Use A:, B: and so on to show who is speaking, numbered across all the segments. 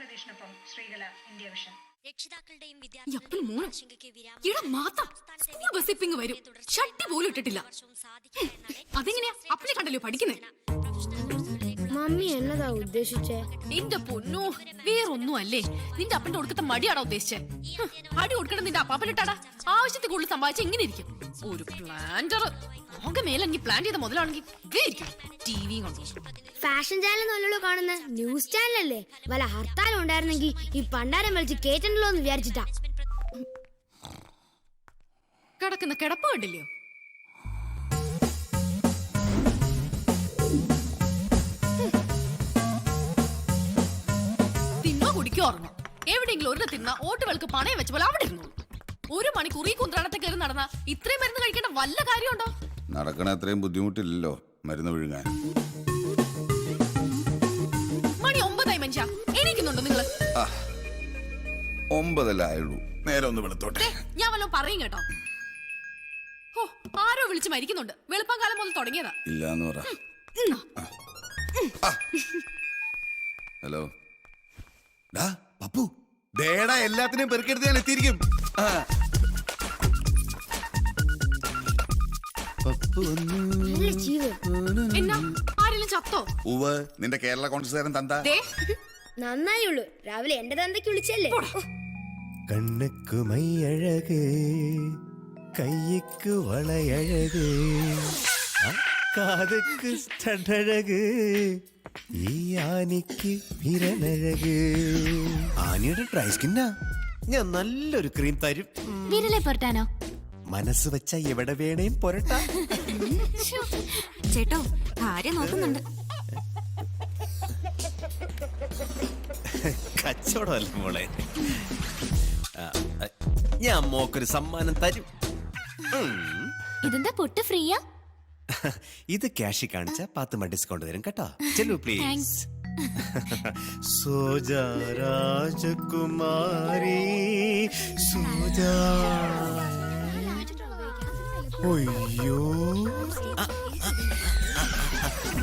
A: രതീഷിനൊപ്പം Sreekala, India vision.
B: രക്ഷിതാക്കളുടെയും
C: അതെങ്ങനെയാ അപ്പനെ കണ്ടല്ലോ പഠിക്കുന്നേ?
D: മമ്മി എന്നതാ ഉദ്ദേശിച്ചേ?
C: എന്റെ പൊന്നോ, വേറൊന്നും അല്ലേ. നിന്റെ അപ്പന്റെ കൊടുക്കത്തെ മടിയാണോ ഉദ്ദേശിച്ചേ? അടി കൊടുക്കണം നിന്റെ അപ്പാപ്പനിട്ടാടാ. ആവശ്യത്തിൽ കൂടുതൽ സമ്പാദിച്ച ഇങ്ങനെ ഇരിക്കും. ഒരു പ്ലാന്റർ ആകെ മേലെങ്കിൽ പ്ലാൻ ചെയ്ത മുതലാണെങ്കിൽ ടിവി കണ്ടു.
D: ഫാഷൻ ചാനൽ നല്ലല്ലോ കാണുന്ന ന്യൂസ് ചാനലല്ലേ? വല്ല ഹർത്താലും ഉണ്ടായിരുന്നെങ്കിൽ ഈ പണ്ടാരം വലിച്ച് കേറ്റണ്ടല്ലോ എന്ന് വിചാരിച്ചിട്ടാ.
C: കിടക്കുന്ന കിടപ്പ് കണ്ടില്ലയോ? തിന്നോ കുടിക്കോ ഉറങ്ങോ, എവിടെയെങ്കിലും ഒരു തിന്ന ഓട്ടുകൾക്ക് പണയം വെച്ച പോലെ അവിടെ ഇരുന്നു. ഒരു മണിക്കൂർ ഈ കുന്ത്രാടത്തെ കയറി നടന്ന ഇത്രയും മരുന്ന് കഴിക്കേണ്ട വല്ല കാര്യമുണ്ടോ?
E: നടക്കണ അത്രയും ബുദ്ധിമുട്ടില്ലല്ലോ മരുന്ന് വിഴുങ്ങാൻ.
C: മണി 9 മനുഷ്യ, എണീക്കുന്നുണ്ടോ നിങ്ങള്?
E: 9 ആയുള്ളൂ. നേരെ ഒന്ന് വെളുത്തോട്ടെ.
C: ഞാൻ വല്ലതും പറയും കേട്ടോ. ഓ, ആരോ വിളിച്ച് മരിക്കുന്നുണ്ട്. വെളുപ്പകാലം മുതൽ തുടങ്ങിയതാ.
E: ഇല്ലാന്ന് പറ. ഹലോ പപ്പു, ദേടാ എല്ലാത്തിനെയും പെറുക്കെടുത്ത് ഞാൻ എത്തിയിരിക്കും.
C: ചത്തോ?
E: ഉവ്, നിന്റെ കേരള കോൺഗ്രസ്സുകാരൻ തന്ത
D: നന്നായുള്ളൂ. രാവിലെ എന്റെ തന്തയ്ക്ക് വിളിച്ചല്ലേ.
F: കണ്ണുക്ക് മൈയഴക്, കയ്യക്ക് വളയഴക്, കാതുക്ക് സ്റ്റഡഴക്, ഈ ആനിക്ക് വിരലഴക്. ആനയുടെ ഡ്രൈ സ്കിന്നാ. ഞാൻ നല്ലൊരു ക്രീം തരും.
C: വിരലെ പൊരട്ടാനോ?
F: മനസ്സ് വെച്ച എവിടെ വേണേം പൊരട്ടാ.
C: ചേട്ടോ, ഭാര്യ നോക്കുന്നുണ്ട്.
F: കച്ചവടമല്ല മോളെ. ഞാൻ മോക്കൊരു സമ്മാനം തരും.
C: ഇതെന്താ പൊട്ട് ഫ്രീയാ?
F: ഇത് ക്യാഷ് കാണിച്ച 10 ഡിസ്കൗണ്ട് തരും കേട്ടോ. ചെല്ലു പ്ലീസ്. സോജാ രാജകുമാരി സോജാ. ഒയ്യോ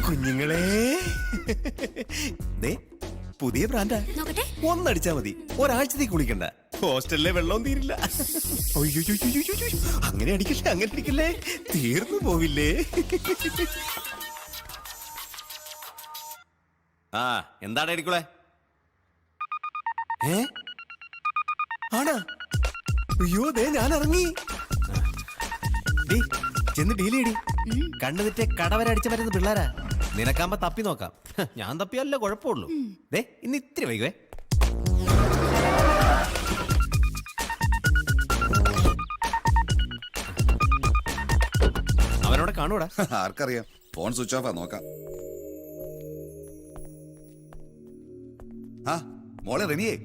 F: കുഞ്ഞുങ്ങളെ, പുതിയ ബ്രാൻഡാ. ഒന്നടിച്ചാ മതി, ഒരാഴ്ചത്തേക്ക് കുളിക്കണ്ട. ഹോസ്റ്റലിലെ വെള്ളവും തീരില്ല. അയ്യോ, അങ്ങനെ അടിക്കല്ലേ, അങ്ങനെ അടിക്കല്ലേ, തീർന്നു പോവില്ലേ. എന്താണ് അടിക്കൂടെ? ആണാ? അയ്യോ, ഞാൻ ഇറങ്ങി. ചെന്ന് ഡീൽ ചെയ്യടി. കണ്ണു തെറ്റേ കടവരെ അടിച്ച പറ്റുന്ന പിള്ളേരാ. നിനക്കാകുമ്പോ തപ്പി നോക്കാം. ഞാൻ തപ്പിയല്ല കുഴപ്പമുള്ളൂ. ഇന്ന് ഇത്തിരി വൈകുവേ. അവനോടെ കാണൂടാ.
E: ആർക്കറിയാം, ഫോൺ സ്വിച്ച് ഓഫാ. നോക്കാം. മോളെ റെനിയേ.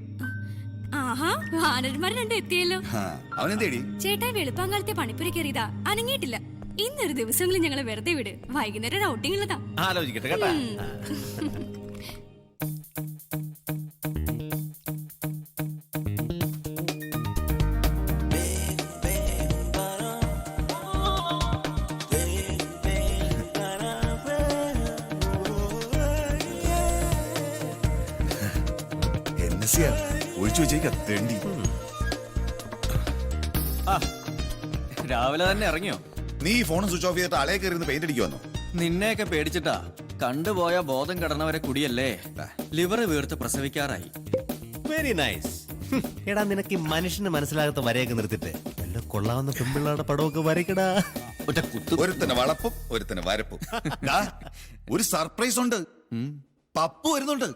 C: വാനരന്മാർ രണ്ട് എത്തിയല്ലോ.
E: അവനെന്തേടി?
C: ചേട്ടാ വെളുപ്പാങ്കാലത്തെ പണിപ്പുര കയറിയതാ, അനങ്ങിയിട്ടില്ല. ഇന്നൊരു ദിവസങ്ങളിൽ ഞങ്ങളെ വെറുതെ വിട്. വൈകുന്നേരം ഔട്ടിംഗ് ഉള്ളതാ.
F: ആലോചിക്കട്ടെ കേട്ടാ.
E: ഒഴിച്ചു വെച്ചേക്കത്തേണ്ടി.
G: രാവിലെ തന്നെ ഇറങ്ങിയോ?
E: നീ ഫോൺ സ്വിച്ച് ഓഫ് ചെയ്തിട്ട് അളയെ കയറി പെയിന്റ് അടിക്കുവന്നോ?
G: നിന്നെയൊക്കെ പേടിച്ചിട്ടാ. കണ്ടുപോയ ബോധം കടന്നവരെ കുടിയല്ലേ. ലിവർ വീർത്ത് പ്രസവിക്കാറായി.
F: Very nice. എടാ, നിനക്ക് ഈ മനുഷ്യന് മനസ്സിലാകാത്ത വരയൊക്കെ നിർത്തിട്ട് എല്ലാം കൊള്ളാവുന്ന പെമ്പിള്ളാരുടെ പടമൊക്കെ വരയ്ക്കടാ.
E: ഒരുത്തന് വളപ്പും ഒരുത്തന് വരപ്പും. ഒരു സർപ്രൈസ് ഉണ്ട്. പപ്പു വരുന്നുണ്ട്.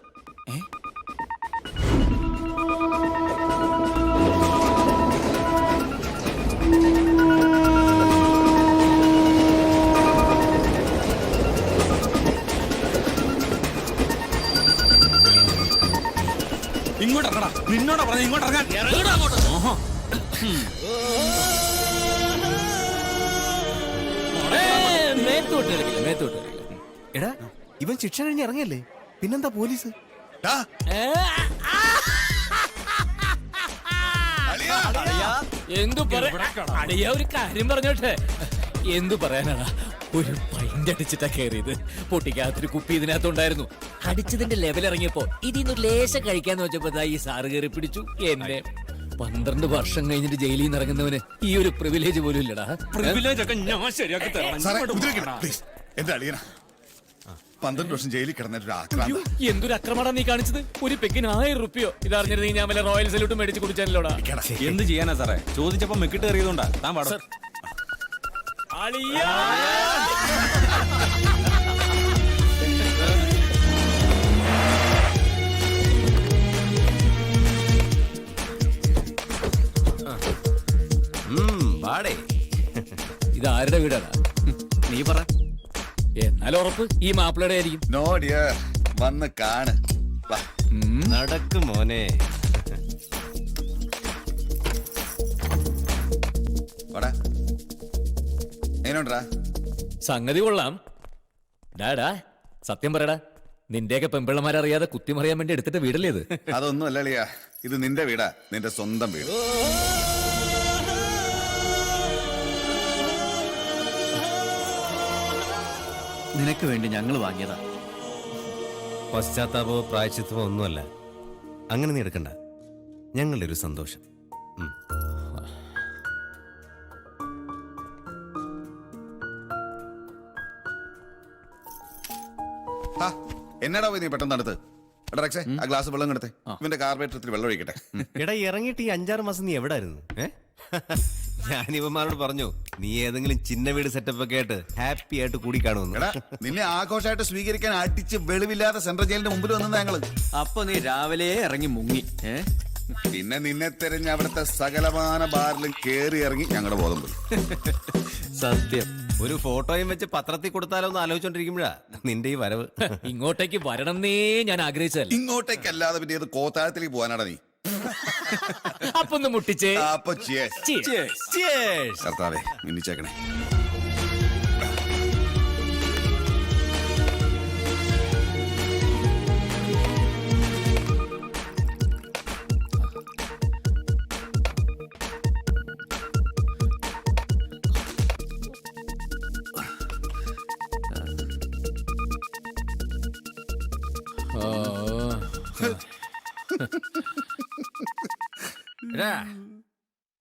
G: ഇങ്ങോട്ടാ, നിന്നോടാ പറഞ്ഞ ഇങ്ങോട്ട് ഇറങ്ങാൻ.
F: എടാ, ഇവൻ ശിക്ഷ കഴിഞ്ഞ് ഇറങ്ങിയല്ലേ, പിന്നെന്താ പോലീസ്?
H: എന്തു പറയാ? ഒരു കാര്യം പറഞ്ഞോട്ടെ. എന്തു പറയാനാടാ,
B: ഒരു പൈന്റ് അടിച്ചിട്ടാ കയറിയത്. പൊട്ടിക്കാത്തൊരു കുപ്പി ഇതിനകത്തുണ്ടായിരുന്നു. അടിച്ചതിന്റെ ലെവൽ ഇറങ്ങിയപ്പോ ഇതിന്നൊരു ലേശം കഴിക്കാന്ന് വെച്ചപ്പോ ദാ ഈ സാറ് കയറി പിടിച്ചു എന്നെ. 12 വർഷം കഴിഞ്ഞിട്ട് ജയിലിൽ നിന്ന് ഇറങ്ങുന്നവന് ഈ ഒരു പ്രിവിലേജ് പോലും ഇല്ലടാ.
F: പ്രിവിലേജ് ഒക്കെ ഞാൻ ശരിയാക്കി തരാം.
E: സാറേ ഉപദ്രവിക്കണ്ട, please. എന്റെ അളിയനാ 12 വർഷം ജയിലിൽ കിടന്നൊരു ആക്രാന്ത.
B: എന്തൊരു അക്രമണ നീ കാണിച്ചത്. ഒരു പെക്കിന് 1000 റുപ്യോ. ഇതറിഞ്ഞിരുന്നെങ്കിൽ ഞാൻ വല്ല റോയൽ സല്യൂട്ട് മേടിച്ച് കുടിച്ചാലോടാ.
F: എന്ത് ചെയ്യാനാ സാറേ? ചോദിച്ചപ്പോ മെക്കിട്ട് എറിയതുകൊണ്ടാ. താൻ പാടും.
B: ഇതാരുടെ വീടാണ്?
G: നീ പറ.
B: എന്നാലും ഉറപ്പ് ഈ മാപ്പിളയുടെ ആയിരിക്കും.
E: നോ ഡിയർ, വന്ന് കാണ്. വാ.
F: നടക്ക് മോനെ.
E: വാടാ. എങ്ങനെയുണ്ടാ?
B: സംഗതി കൊള്ളാം. ഡാടാ സത്യം പറയടാ, നിന്റെയൊക്കെ പെമ്പിള്ളമാരറിയാതെ കുത്തിമറിയാൻ വേണ്ടി എടുത്തിട്ട് വീടല്ലേ ഇത്?
E: അതൊന്നും അല്ല അളിയാ, ഇത് നിന്റെ വീടാ, നിന്റെ സ്വന്തം വീട്.
G: നിനക്ക് വേണ്ടി ഞങ്ങൾ വാങ്ങിയതാ.
F: പശ്ചാത്താപമോ പ്രായച്ചിത്തമോ ഒന്നുമല്ല. അങ്ങനെ നീ എടുക്കണ്ട. ഞങ്ങളുടെ ഒരു സന്തോഷം.
E: എന്നടാ പോയി നീ പെട്ടെന്ന് അടുത്ത്? റെക്സേ, ആ ഗ്ലാസ് വെള്ളം എടുത്തേ. ഇവന്റെ കാർബേറ്റത്തിൽ വെള്ളം ഒഴിക്കട്ടെ.
F: എടാ ഇറങ്ങിയിട്ട് ഈ 5-6 മാസം നീ എവിടായിരുന്നു? ഞാൻ ഇവന്മാരോട് പറഞ്ഞു നീ ഏതെങ്കിലും ചിന്ന വീട് സെറ്റപ്പ് ഒക്കെ ആയിട്ട് ഹാപ്പി ആയിട്ട് കൂടി കാണുമെന്ന്.
E: എടാ, നിന്നെ ആഘോഷമായിട്ട് സ്വീകരിക്കാൻ അടിച്ച് വെളിവില്ലാതെ സെൻട്രൽ ജയിലിന്റെ മുമ്പിൽ വന്നത് ഞങ്ങള്.
G: അപ്പൊ നീ രാവിലെ ഇറങ്ങി മുങ്ങി.
E: പിന്നെ നിന്നെ തെരഞ്ഞ് അവിടുത്തെ സകലമാന ബാറിലും കേറി ഇറങ്ങി ഞങ്ങളുടെ ബോധം പോയി.
F: സത്യം. ഒരു ഫോട്ടോയും വെച്ച് പത്രത്തിൽ കൊടുത്താലോ എന്ന് ആലോചിച്ചോണ്ടിരിക്കുമ്പോഴാ നിന്റെ ഈ വരവ്.
B: ഇങ്ങോട്ടേക്ക് വരണമെന്നേ ഞാൻ ആഗ്രഹിച്ചതല്ല.
E: ഇങ്ങോട്ടേക്കല്ലാതെ പിന്നെ ഏത് കോത്താഴത്തിലേക്ക് പോകാനാടാ നീ?
B: അപ്പൊ ഒന്ന് മുട്ടിച്ചേ.
E: അപ്പൊ cheers.
F: Cheers.
E: കർത്താവേ, മിന്നിച്ചേക്കണേ.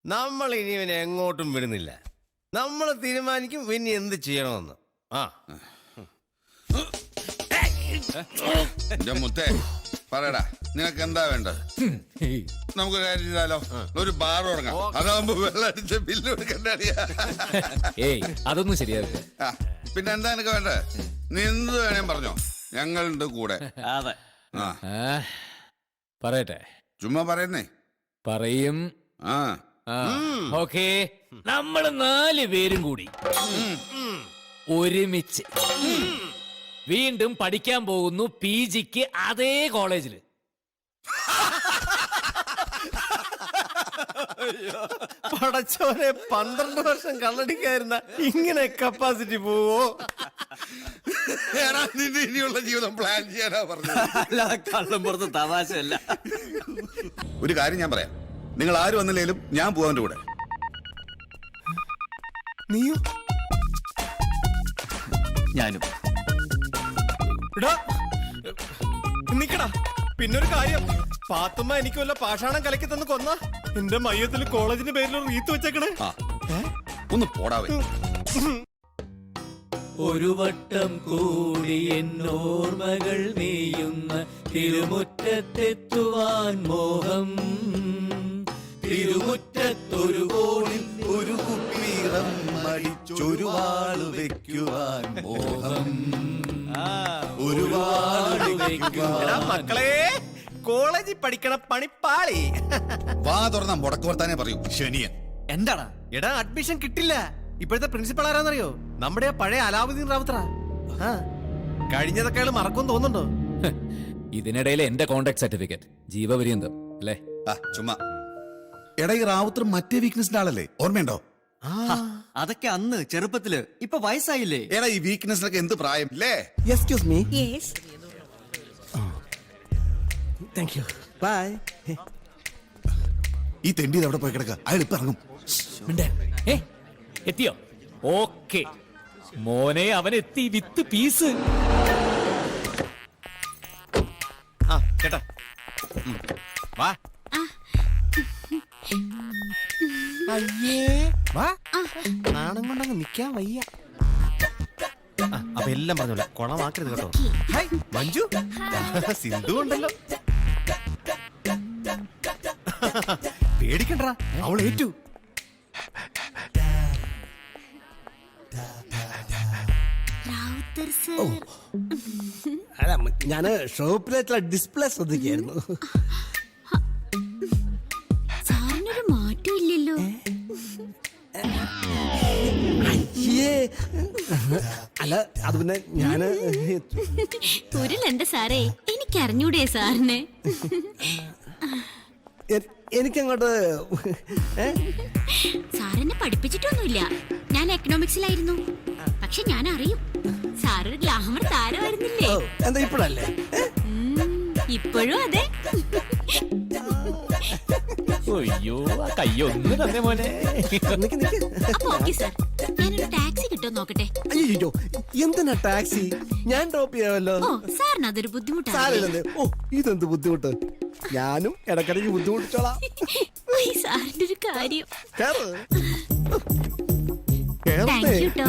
F: നമ്മൾ ഇനി ഇവനെ എങ്ങോട്ടും വിടുന്നില്ല. നമ്മൾ തീരുമാനിക്കും പിന്നെ എന്ത് ചെയ്യണമെന്ന്.
E: മുത്തേ പറയടാ, നിനക്ക് എന്താ വേണ്ടത്? നമുക്ക് കാര്യം ചെയ്താലോ, ഒരു ബാർ തുടങ്ങാം. അതാവുമ്പോ വെള്ളം അടിച്ച ബില്ല് കൊടുക്കണ്ടറിയാ.
B: ഏയ് അതൊന്നും ശരിയാവില്ല.
E: പിന്നെ എന്താ നിനക്ക് വേണ്ടത്? നീ എന്ത് വേണേ പറഞ്ഞോ, ഞങ്ങളുണ്ട് കൂടെ.
G: അതെ.
B: പറയട്ടെ?
E: ചുമ്മാ പറയുന്നേ.
B: പറയും.
E: ആ
B: ഓക്കേ, നമ്മള് 4 പേരും കൂടി ഒരുമിച്ച് വീണ്ടും പഠിക്കാൻ പോകുന്നു PGക്ക് അതേ കോളേജില്.
F: പടച്ചോനെ, 12 വർഷം കള്ളടിക്കായിരുന്ന ഇങ്ങനെ കപ്പാസിറ്റി പോവോ?
E: നിന്റെ ഇനിയുള്ള ജീവിതം പ്ലാൻ ചെയ്യാനാ പറഞ്ഞത്.
G: അല്ലാതെ കള്ളം പുറത്ത് തമാശയല്ല.
E: ഒരു കാര്യം ഞാൻ പറയാം, നിങ്ങൾ ആര് വന്നില്ലേലും ഞാൻ പോവാൻ്റെ കൂടെ.
F: നീയോ?
G: ഞാനും.
F: നിക്കടാ, പിന്നൊരു കാര്യം. പാത്തുമ്മ എനിക്ക് വല്ല പാഷാണം കലക്കി തന്ന് കൊന്ന എന്റെ മയ്യത്തിൽ കോളേജിന്റെ പേരിൽ ഒരു റീത്ത് വെച്ചേക്കണേ.
E: ഒന്ന് പോടാവേ.
B: ഒരു വട്ടം കൂടി എന്നോർമകൾ നെയ്യുന്ന തിരുമുറ്റത്തെത്തുവാൻ മോഹം. തിരുമുറ്റത്തൊരു കോണിൽ
E: ഒരു കുപ്പീറം മടിച്ചൊരു വാള് വെക്കുവാൻ മോഹം. ഒരുപാട്
F: മക്കളെ, കോളേജിൽ പഠിക്കണ പണിപ്പാളി.
E: വാ തുറന്ന മുടക്ക് വർത്താനേ പറയൂ ശനിയൻ.
G: എന്താടാ?
F: എടാ, അഡ്മിഷൻ കിട്ടില്ല. ഇപ്പോഴത്തെ പ്രിൻസിപ്പൾ ആരാന്നറിയോ? നമ്മുടെ ആ പഴയ അലാവുദ്ദീൻ റാവുത്തറ. കഴിഞ്ഞതൊക്കെ അയാൾ മറക്കും തോന്നുന്നുണ്ടോ?
B: ഇതിനിടയിൽ എന്റെ കോണ്ടാക്ട് സർട്ടിഫിക്കറ്റ് ജീവപര്യന്തം അല്ലേ?
E: ചുമ്മാ. എടാ, ഈ റാവുത്തർ മറ്റേ വീക്ക്നെസിന്റെ ആളല്ലേ? ഓർമ്മയുണ്ടോ?
G: അതൊക്കെ അന്ന് ചെറുപ്പത്തില്. ഇപ്പൊ വയസ്സായില്ലേ?
E: എടാ, ഈ വീക്ക്നെസ്സിനൊക്കെ എന്ത് പ്രായം അല്ലേ?
F: Excuse me. Thank you. Bye.
E: ഈ തെണ്ടി അവിടെ പോയി കിടക്ക, അയാൾ ഇപ്പൊ ഇറങ്ങും.
B: എത്തിയോ? ഓക്കെ, മോനെ അവനെത്തി വിത്ത് പീസ്.
F: ആ കേട്ടോ വാ അയ്യേ വാ നാണം കൊണ്ടങ്ങ് നിക്കാൻ വയ്യ. അപ്പൊ എല്ലാം പറഞ്ഞോളെ കൊളമാക്കരുത് കേട്ടോ. ഹായ് മഞ്ജു സിന്ധു ഉണ്ടല്ലോ. പേടിക്കണ്ട അവൾ ഏറ്റു.
H: അല്ല ഞാന് ഷോപ്പിലേക്കുള്ള ഡിസ്പ്ലേ ശ്രദ്ധിക്കായിരുന്നു.
D: സാറിനൊരു മാറ്റം ഇല്ലല്ലോ.
H: അല്ല അത് പിന്നെ ഞാന്
D: ഉരുളണ്ട സാറേ, എനിക്കറിഞ്ഞൂടെ സാറിന്.
H: എനിക്കങ്ങോട്ട്
D: സാറിനെ പഠിപ്പിച്ചിട്ടൊന്നുമില്ല. ഞാൻ എക്കണോമിക്സിലായിരുന്നു. പക്ഷെ ഞാൻ അറിയും സാറൊരു ഗ്ലാമർ താരമായിരുന്നില്ലേ.
H: എന്താ ഇപ്പോഴല്ലേ?
D: ഇപ്പോഴും അതെ.
B: അയ്യോ ആ കയ്യൊന്ന് തന്നെ മോനെ.
H: നിക്ക് നിക്ക്.
D: അപ്പൊ ഓക്കെ സാർ, ഞാനൊരു ടാക്സി കിട്ടുമോ നോക്കട്ടെ.
H: അയ്യോ എന്തിനാ ടാക്സി? ഞാൻ ഡ്രോപ്പ് ചെയ്യാമല്ലോ.
D: ഓ സാറിന് അതൊരു ബുദ്ധിമുട്ടാണ്.
H: സാരമില്ലെന്നേ. ഓ ഇതെന്ത് ബുദ്ധിമുട്ട്, ഞാനും ഇടക്കിടയ്ക്ക് ബുദ്ധിമുട്ടിച്ചോളാം.
D: സാറിന്റെ ഒരു കാര്യം.
H: കേറ്.
D: താങ്ക് യു കേട്ടോ.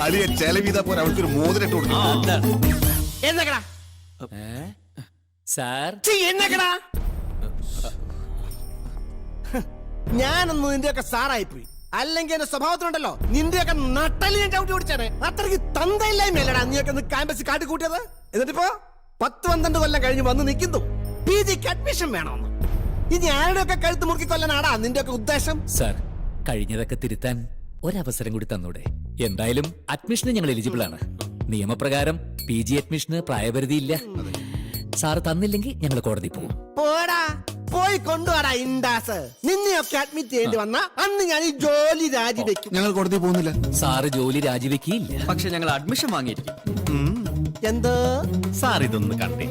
F: അലിയ ചെലവിത പോലെ അവൾക്കൊരു മോതിരിട്ട് കൊടുക്കും.
H: എന്നക്കടാ
B: സാർ
H: എന്നക്കടാ ഞാനൊന്ന് നിന്റെയൊക്കെ സാറായിപ്പോയി. അല്ലെങ്കിൽ എന്റെ സ്വഭാവത്തിലുണ്ടല്ലോ നിന്റെയൊക്കെ നട്ടല് ഞാൻ ചവിട്ടി ഓടിച്ചാണ്. അത്രയ്ക്ക് തന്തയില്ലായ്മയല്ലടാ നീയൊക്കെ ക്യാമ്പസിൽ കാട്ടിക്കൂട്ടിയത്. എന്നിട്ടിപ്പോ 10-12 കൊല്ലം കഴിഞ്ഞ് വന്ന് നിൽക്കുന്നു PGക്ക് അഡ്മിഷൻ വേണമെന്ന്. ഇനി ആരുടെയൊക്കെ കഴുത്ത് മുറുക്കി കൊല്ലാനാടാ നിന്റെയൊക്കെ ഉദ്ദേശം?
B: സാർ കഴിഞ്ഞതൊക്കെ തിരുത്താൻ ഒരവസരം കൂടി തന്നൂടെ? എന്തായാലും അഡ്മിഷന് ഞങ്ങൾ എലിജിബിൾ ആണ്. നിയമപ്രകാരം PG അഡ്മിഷന് പ്രായപരിധിയില്ല. സാറ് തന്നില്ലെങ്കിൽ ഞങ്ങൾ കോടതി പോകും.
H: പോടാ പോയി കൊണ്ടുപോടാ ഇൻഡാസ്. നിന്നെയൊക്കെ അഡ്മിറ്റ് ചെയ്യേണ്ടി വന്ന അന്ന് ഞാൻ ഈ ജോലി രാജിവെക്കും.
E: ഞങ്ങൾ കോടതി പോകുന്നില്ല.
B: സാറ് ജോലി രാജിവെക്കില്ല.
G: പക്ഷെ ഞങ്ങൾ അഡ്മിഷൻ വാങ്ങിയിരിക്കും.
H: എന്തോ
F: സാർ ഇതൊന്ന് കണ്ടേ.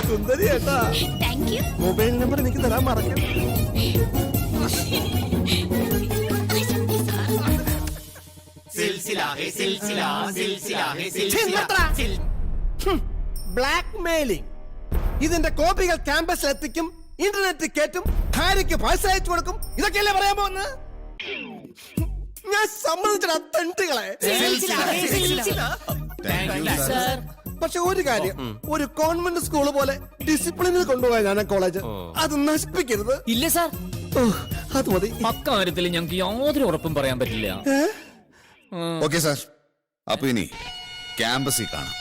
H: സുന്ദരി ഏട്ടാ,
D: താങ്ക് യു.
H: മൊബൈൽ നമ്പർ എനിക്ക് തരാൻ മറക്കാം. Blackmailing. ഇതിന്റെ കോപ്പികൾ ക്യാമ്പസിൽ എത്തിക്കും, ഇന്റർനെറ്റ് കയറ്റും, ഭാര്യയ്ക്ക് പൈസ അയച്ചു കൊടുക്കും. ഇതൊക്കെയല്ലേ പറയാൻ പോകുന്നത്? ഞാൻ സമ്മതിച്ചടാ തെണ്ടുകളെ. പക്ഷെ ഒരു കാര്യം, ഒരു കോൺവെന്റ് സ്കൂൾ പോലെ ഡിസിപ്ലിനിൽ കൊണ്ടുപോയ ഞാൻ കോളേജ് അത് നശിപ്പിക്കരുത്.
B: ഇല്ല സാർ,
H: അത് മതി.
B: അക്കാര്യത്തിൽ ഞങ്ങൾക്ക് യാതൊരു ഉറപ്പും പറയാൻ പറ്റില്ല.
E: ഓക്കെ സാർ, അപ്പൊ ഇനി ക്യാമ്പസിൽ കാണാം.